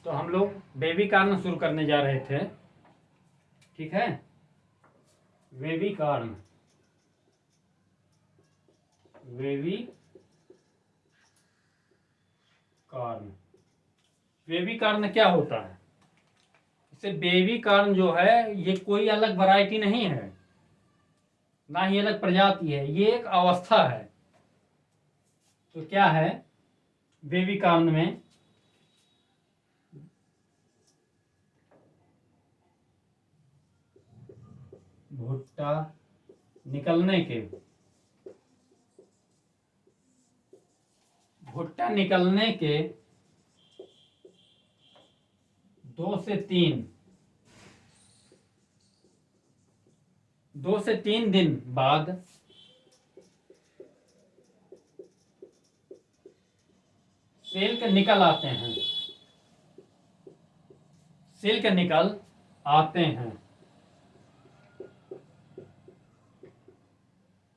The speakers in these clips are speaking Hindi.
तो हम लोग वेवी कारण शुरू करने जा रहे थे। ठीक है, वेवी कारण, वेवी कारण, वेवी कारण क्या होता है? इसे वेवी कारण जो है ये कोई अलग वैरायटी नहीं है, ना ही अलग प्रजाति है, ये एक अवस्था है। तो क्या है वेवी कारण में? भुट्टा निकलने के, भुट्टा निकलने के 2 से 3 दिन बाद सिल्क निकल आते हैं, सिल्क निकल आते हैं।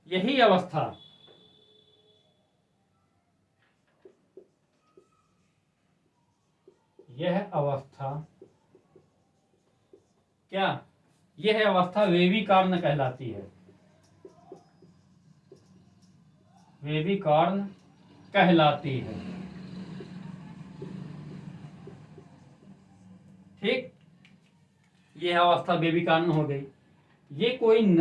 यही अवस्था, यह अवस्था क्या, यह अवस्था वेवी कारण कहलाती है, वेवी कारण कहलाती है। ठीक, यह अवस्था वेवी कारण हो गई। ये कोई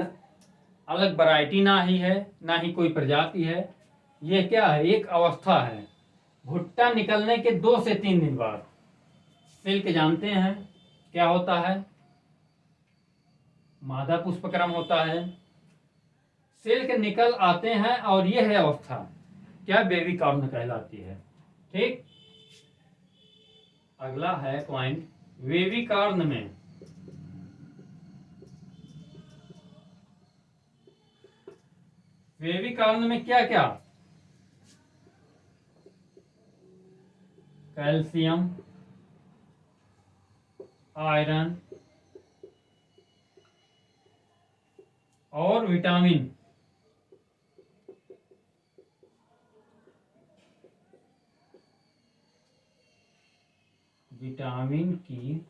अलग वैरायटी ना ही है, ना ही कोई प्रजाति है, यह क्या है? एक अवस्था है। भुट्टा निकलने के 2 से 3 दिन बाद सिल्क जानते हैं क्या होता है? मादा पुष्पक्रम होता है। सिल्क निकल आते हैं और यह है अवस्था क्या? वेवी कारण कहलाती है। ठीक, अगला है पॉइंट, वेवी कारण में वेवी कारण में क्या क्या? कैल्शियम, आयरन और विटामिन, विटामिन की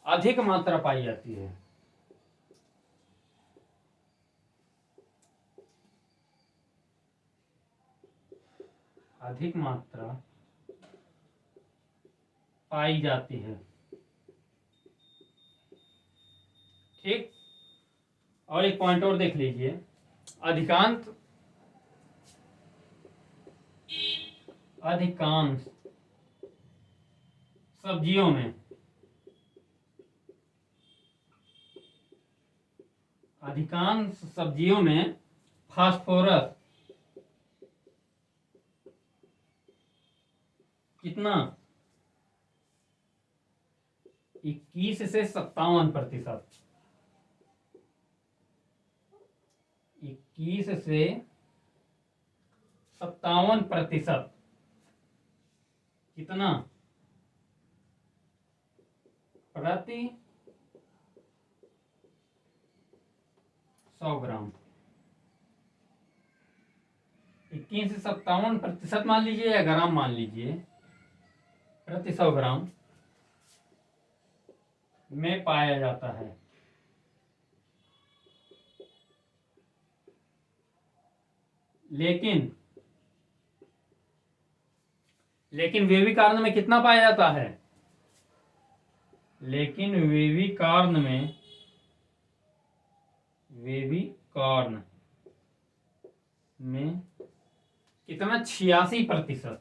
अधिक मात्रा पाई जाती है। अधिक मात्रा पाई जाती है। ठीक, और एक पॉइंट और देख लीजिए, अधिकांश अधिकांश सब्जियों में, अधिकांश सब्जियों में फास्फोरस कितना? 21 से 57%, 21 से 57%, कितना? प्रति 100 ग्राम। 21 से 57% मान लीजिए या ग्राम मान लीजिए, प्रति 100 ग्राम में पाया जाता है। लेकिन वेवी कारण में कितना पाया जाता है? लेकिन वेवी कारण में, वेवी कारण में कितना? 86%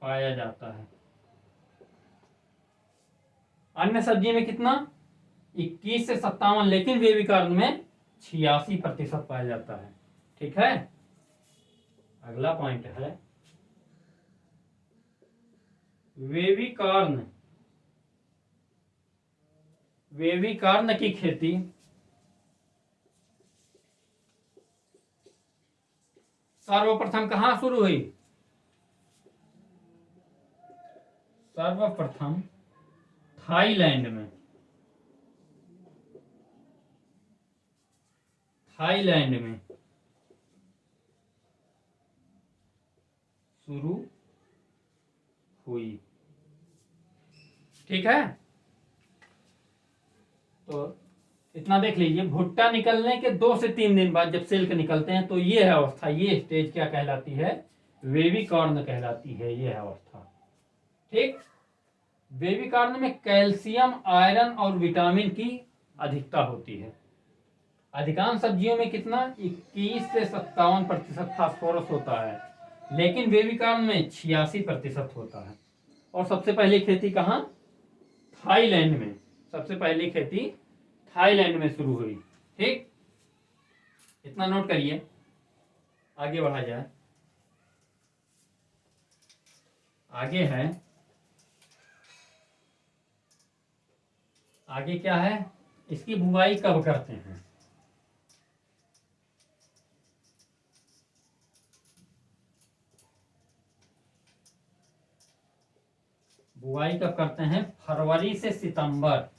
पाया जाता है। अन्य सब्जी में कितना? 21 से 57, लेकिन वेवी कारण में 86% पाया जाता है। ठीक है, अगला पॉइंट है वेवी कारण, वेवी कारण की खेती सर्वप्रथम कहां शुरू हुई? सर्वप्रथम थाईलैंड में, थाईलैंड में। शुरू हुई। ठीक है, तो इतना देख लीजिए। भुट्टा निकलने के 2 से 3 दिन बाद जब सिल्क निकलते हैं तो ये है अवस्था, ये स्टेज क्या कहलाती है? बेबी कॉर्न कहलाती है ये अवस्था। ठीक, बेबी कॉर्न में कैल्शियम, आयरन और विटामिन की अधिकता होती है। अधिकांश सब्जियों में कितना 21 से 57% फास्फोरस होता है, लेकिन बेबी कॉर्न में 86% होता है। और सबसे पहली खेती कहाँ? थाईलैंड में। सबसे पहली खेती थाईलैंड में शुरू हुई। ठीक, इतना नोट करिए, आगे बढ़ा जाए। आगे है, आगे क्या है? इसकी बुवाई कब करते हैं? बुआई कब करते हैं? फरवरी से सितंबर।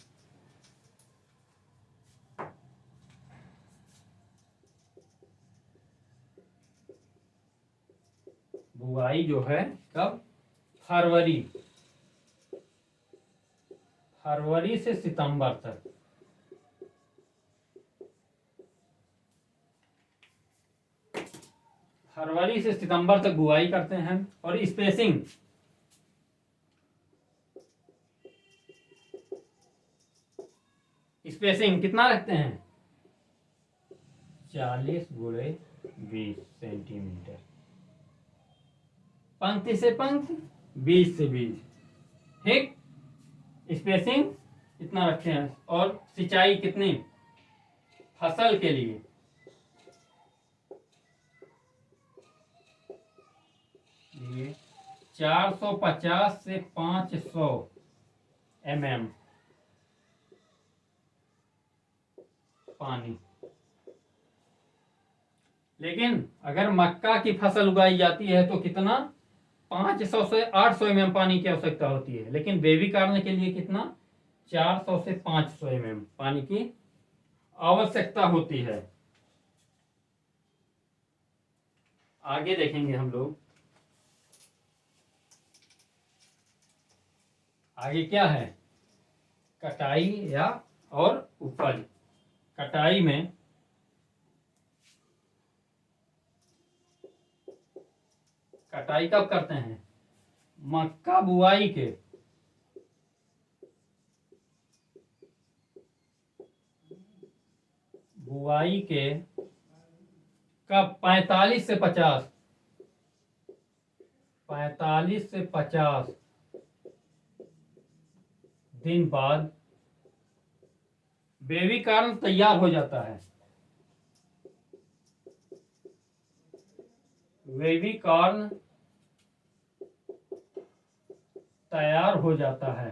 बुआई जो है कब? फरवरी, फरवरी से सितंबर तक। फरवरी से सितंबर तक बुआई करते हैं। और स्पेसिंग, स्पेसिंग कितना रखते हैं? 40 × 20 सेंटीमीटर। पंक्ति से पंक्ति, बीज से बीज। ठीक, स्पेसिंग इतना रखे हैं। और सिंचाई कितनी फसल के लिए? ये 450 से 500 mm पानी। लेकिन अगर मक्का की फसल उगाई जाती है तो कितना? 500 से 800 mm पानी की आवश्यकता होती है। लेकिन बेबी कॉर्न के लिए कितना? 400 से 500 mm पानी की आवश्यकता होती है। आगे देखेंगे हम लोग, आगे क्या है? कटाई या और उपज। कटाई में कटाई कब करते हैं? मक्का बुआई के 45 से 50, 45 से 50 दिन बाद बेबी कॉर्न तैयार हो जाता है। बेबी कॉर्न तैयार हो जाता है,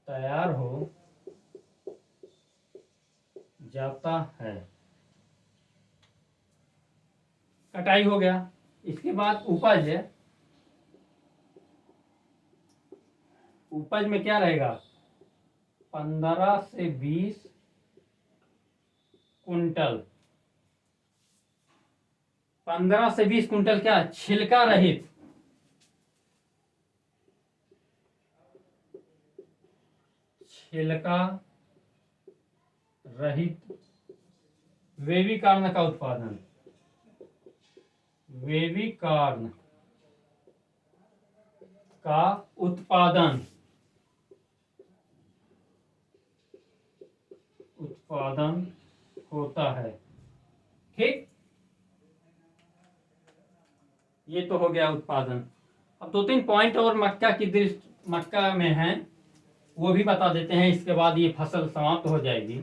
तैयार हो जाता है। कटाई हो गया। इसके बाद उपज है। उपज में क्या रहेगा? 15 से 20 कुंटल। 15 से 20 कुंटल क्या? छिलका रहित, छिलका रहित बेबी कॉर्न का उत्पादन। बेबी कॉर्न का उत्पादन, उत्पादन होता है। ठीक, ये तो हो गया उत्पादन। अब 2-3 पॉइंट और मक्का की दृष्टि, मक्का में है, वो भी बता देते हैं। इसके बाद ये फसल समाप्त हो जाएगी।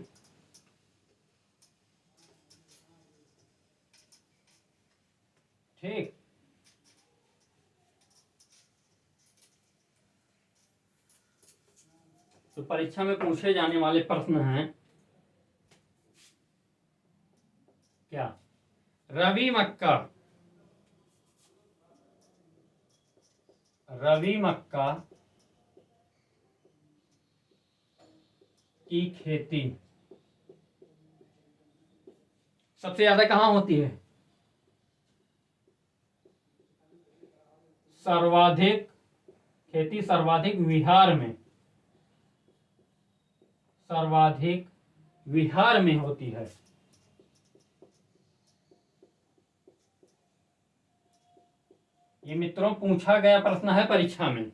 ठीक, तो परीक्षा में पूछे जाने वाले प्रश्न हैं क्या? रबी मक्का, रबी मक्का की खेती सबसे ज्यादा कहाँ होती है? सर्वाधिक खेती सर्वाधिक बिहार में, सर्वाधिक बिहार में होती है। ये मित्रों पूछा गया प्रश्न है परीक्षा में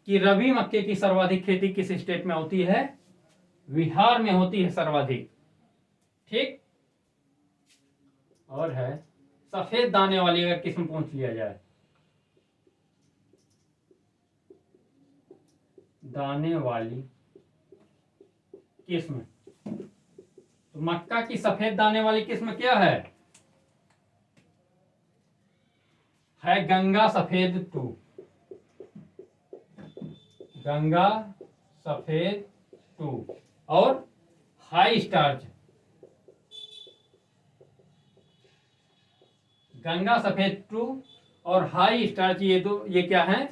कि रबी मक्के की सर्वाधिक खेती किस स्टेट में होती है? बिहार में होती है सर्वाधिक। ठीक। और है सफेद दाने वाली अगर किस्म पूछ लिया जाए, दाने वाली किस्म, तो मक्का की सफेद दाने वाली किस्म क्या है गंगा सफेद 2, गंगा सफेद 2 और हाई स्टार्च। गंगा सफेद 2 और हाई स्टार्च, ये दो, ये क्या है?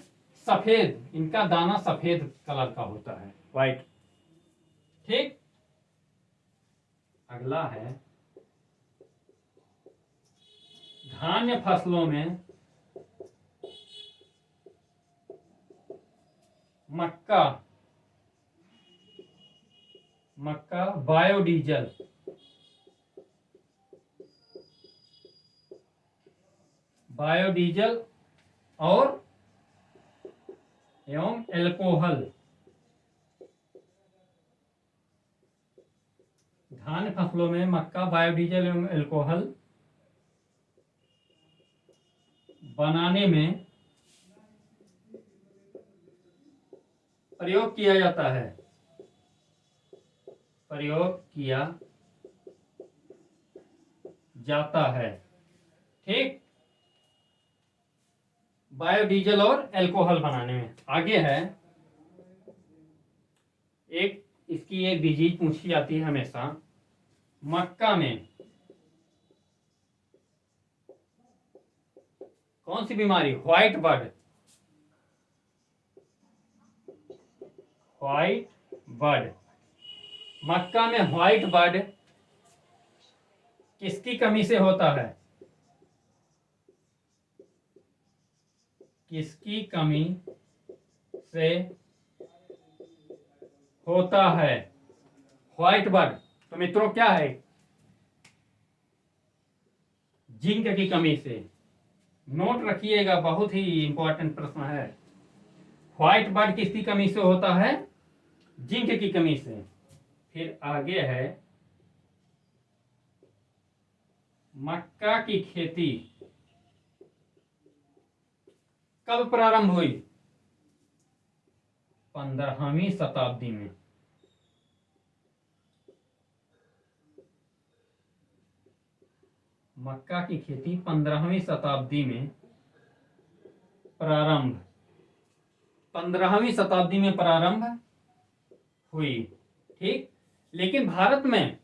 सफेद, इनका दाना सफेद कलर का होता है, व्हाइट। ठीक। अगला है धान्य फसलों में मक्का, मक्का बायोडीजल, बायोडीजल और एवं एल्कोहल। धान्य फसलों में मक्का बायोडीजल एवं एल्कोहल बनाने में प्रयोग किया जाता है, प्रयोग किया जाता है। ठीक। बायोडीजल और एल्कोहल बनाने में। आगे है एक, इसकी एक डिजीज पूछी जाती है हमेशा, मक्का में कौन सी बीमारी? White bird, white bird. मक्का में व्हाइट बर्ड किसकी कमी से होता है? किसकी कमी से होता है व्हाइट बर्ड? तो मित्रों क्या है? जिंक की कमी से। नोट रखिएगा, बहुत ही इंपॉर्टेंट प्रश्न है। व्हाइट बर्ड किसकी कमी से होता है? जिंक की कमी से। फिर आगे है मक्का की खेती कब प्रारंभ हुई? 15वीं शताब्दी में। मक्का की खेती 15वीं शताब्दी में प्रारंभ, 15वीं शताब्दी में प्रारंभ हुई। ठीक। लेकिन भारत में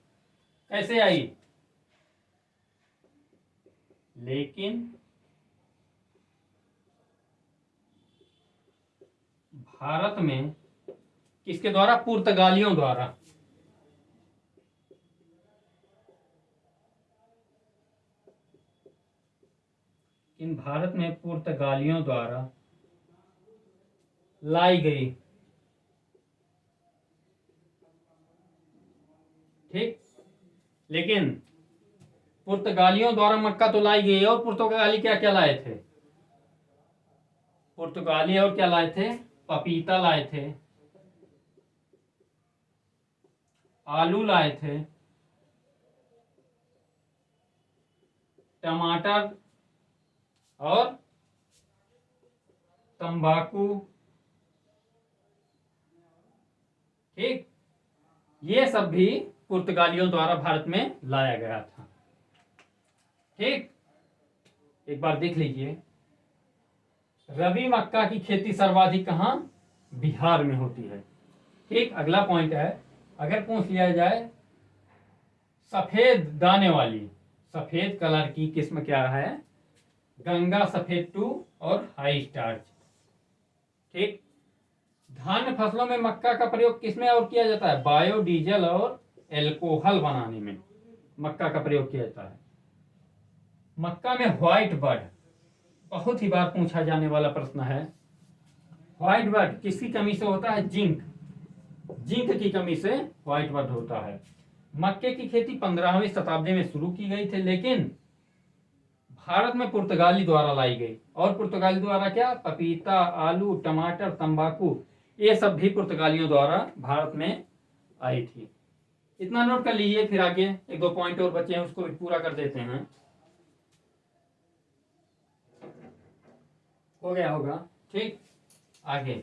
कैसे आई? लेकिन भारत में किसके द्वारा? पुर्तगालियों द्वारा। इन भारत में पुर्तगालियों द्वारा लाई गई। ठीक। लेकिन पुर्तगालियों द्वारा मक्का तो लाई गई, और पुर्तगाली क्या क्या लाए थे? पुर्तगाली और क्या लाए थे? पपीता लाए थे, आलू लाए थे, टमाटर और तंबाकू। ठीक। ये सब भी पुर्तगालियों द्वारा भारत में लाया गया था। ठीक। एक बार देख लीजिए, रबी मक्का की खेती सर्वाधिक कहां? बिहार में होती है। ठीक। अगला पॉइंट है, अगर पूछ लिया जाए सफेद दाने वाली, सफेद कलर की किस्म क्या है? गंगा सफेद 2 और हाई स्टार्च। ठीक। धान्य फसलों में मक्का का प्रयोग किसमें और किया जाता है? बायोडीजल और एल्कोहल बनाने में मक्का का प्रयोग किया जाता है। मक्का में व्हाइट बर्ड, बहुत ही बार पूछा जाने वाला प्रश्न है। व्हाइट बर्ड किसकी कमी से होता है? जिंक। जिंक की कमी से व्हाइट बर्ड होता है। मक्के की खेती 15वीं शताब्दी में शुरू की गई थी, लेकिन भारत में पुर्तगाली द्वारा लाई गई। और पुर्तगाली द्वारा क्या? पपीता, आलू, टमाटर, तंबाकू, ये सब भी पुर्तगालियों द्वारा भारत में आई थी। इतना नोट कर लीजिए, फिर आगे एक दो पॉइंट और बचे हैं, उसको भी पूरा कर देते हैं। हो गया होगा? ठीक, आगे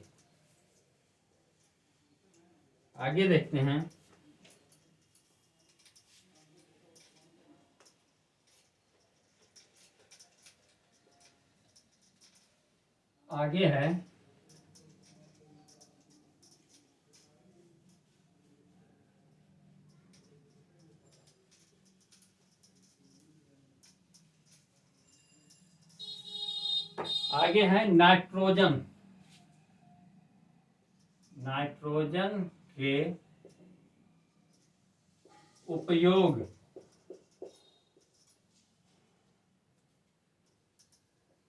आगे देखते हैं। आगे है आगे है नाइट्रोजन। नाइट्रोजन के उपयोग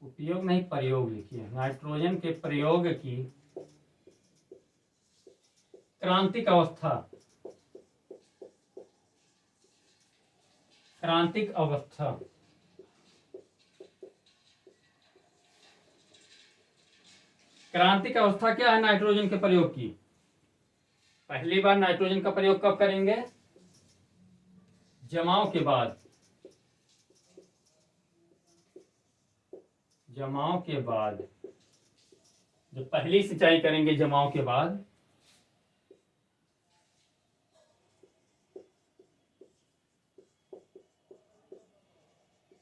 उपयोग नहीं, प्रयोग लिखिए। नाइट्रोजन के प्रयोग की क्रांतिक अवस्था। क्रांतिक अवस्था क्रांतिक अवस्था क्या है नाइट्रोजन के प्रयोग की? पहली बार नाइट्रोजन का प्रयोग कब करेंगे? जमाव के बाद। जमाव के बाद, जब पहली सिंचाई करेंगे जमाव के बाद,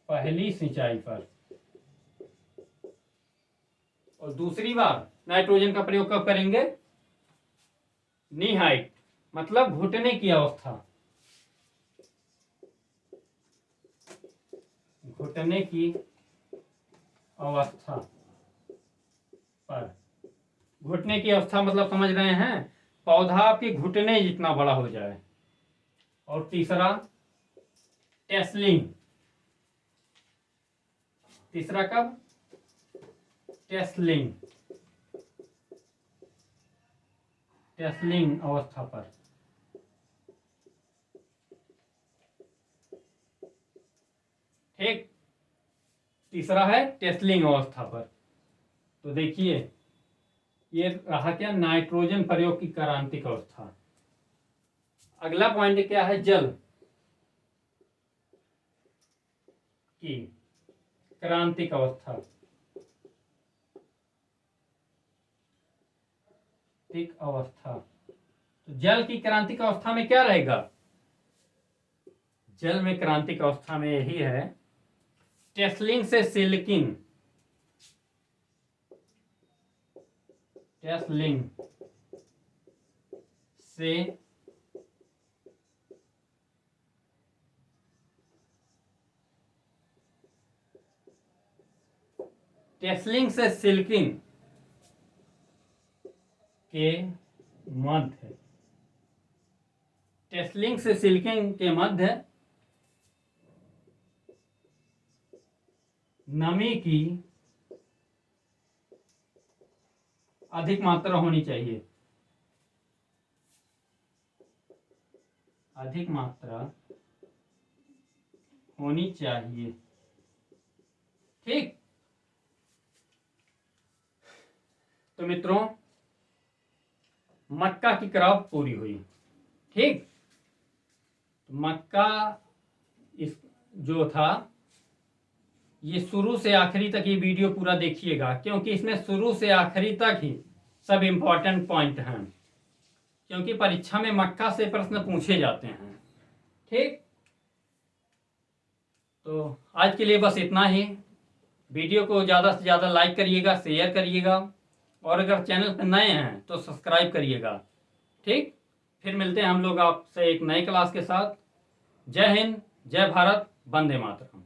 पहली सिंचाई पर। और दूसरी बार नाइट्रोजन का प्रयोग कब करेंगे? नी हाइट, मतलब घुटने की अवस्था। घुटने की अवस्था पर। घुटने की अवस्था मतलब समझ रहे हैं? पौधा आपके घुटने जितना बड़ा हो जाए। और तीसरा टेस्लिंग। तीसरा कब? टेस्लिंग। टेस्लिंग अवस्था पर। ठीक, तीसरा है टेस्लिंग अवस्था पर। तो देखिए, ये रहा क्या? नाइट्रोजन प्रयोग की क्रांतिक अवस्था। अगला पॉइंट क्या है? जल की क्रांतिक अवस्था। अवस्था। तो जल की क्रांतिक अवस्था में क्या रहेगा? जल में क्रांतिक अवस्था में यही है, टेस्लिंग से सिल्किंग। टेस्लिंग से टेस्लिंग से सिल्किंग के मध्य। टेस्लिंग से सिल्किंग के मध्य नमी की अधिक मात्रा होनी चाहिए। अधिक मात्रा होनी चाहिए। ठीक, तो मित्रों, मक्का की क्रॉप पूरी हुई। ठीक, मक्का इस जो था, ये शुरू से आखिरी तक ये वीडियो पूरा देखिएगा, क्योंकि इसमें शुरू से आखिरी तक ही सब इंपॉर्टेंट पॉइंट हैं, क्योंकि परीक्षा में मक्का से प्रश्न पूछे जाते हैं। ठीक, तो आज के लिए बस इतना ही। वीडियो को ज़्यादा से ज़्यादा लाइक करिएगा, शेयर करिएगा, और अगर चैनल पर नए हैं तो सब्सक्राइब करिएगा। ठीक, फिर मिलते हैं हम लोग आपसे एक नए क्लास के साथ। जय हिंद, जय भारत, वंदे मातरम।